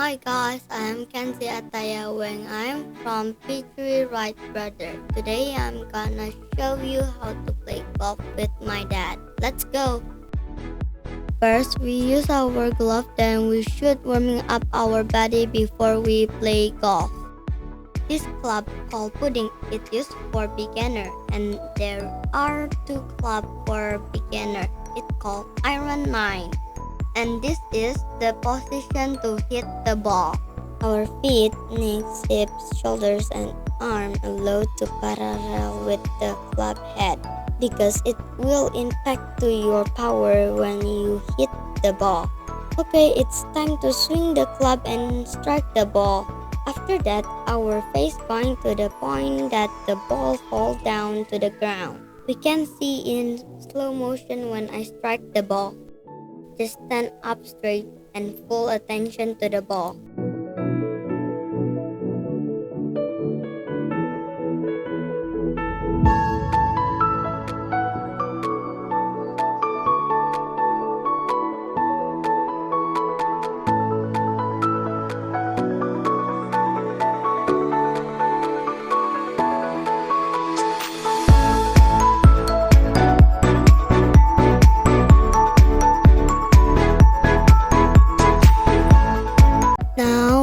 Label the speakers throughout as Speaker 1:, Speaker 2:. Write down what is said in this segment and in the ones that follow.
Speaker 1: Hi guys, I am Kenzie Wb. I'm from P3 Wb. Today I'm gonna show you how to play golf with my dad. Let's go! First, we use our glove, then we should warming up our body before we play golf. This club called pudding is used for beginner, and there are two clubs for beginner. It's called Iron 9. And this is the position to hit the ball. Our feet, knees, hips, shoulders, and arms allowed to parallel with the club head because it will impact to your power when you hit the ball. Okay, it's time to swing the club and strike the ball. After that, our face going to the point that the ball falls down to the ground. We can see in slow motion when I strike the ball. Just stand up straight and full attention to the ball.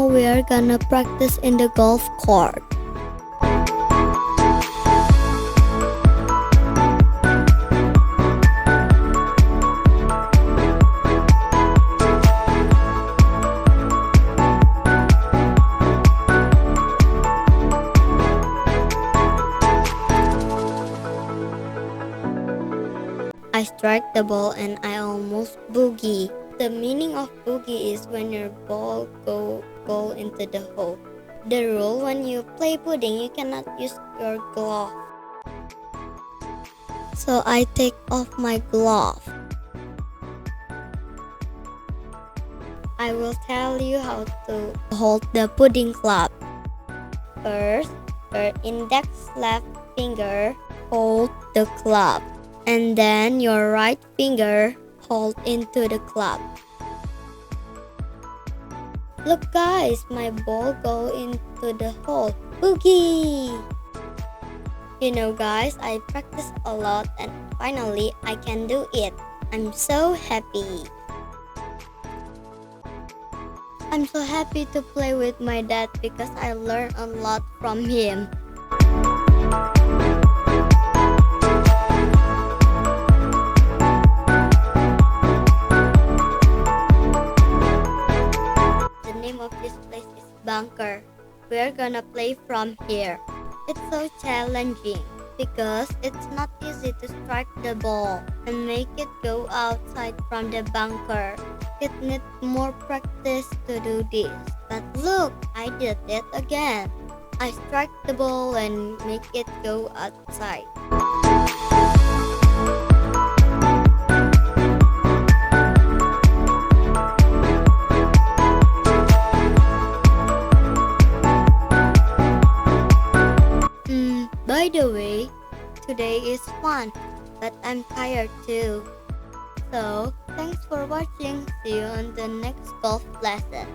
Speaker 1: We're gonna practice in the golf court. I strike the ball and I almost boogie. The meaning of boogie is when your ball go into the hole. The rule when you play pudding, you cannot use your glove. So I take off my glove. I will tell you how to hold the pudding club. First, your index left finger hold the club, and then your right finger hold into the club. Look guys, my ball go into the hole. Boogie! You know guys, I practice a lot and finally I can do it. I'm so happy. I'm so happy to play with my dad because I learned a lot from him. This place is bunker. We're gonna play from here. It's so challenging because it's not easy to strike the ball and make it go outside from the bunker. It needs more practice to do this. But look, I did it again. I strike the ball and make it go outside. By the way, today is fun, but I'm tired too. So, thanks for watching. See you on the next golf lesson.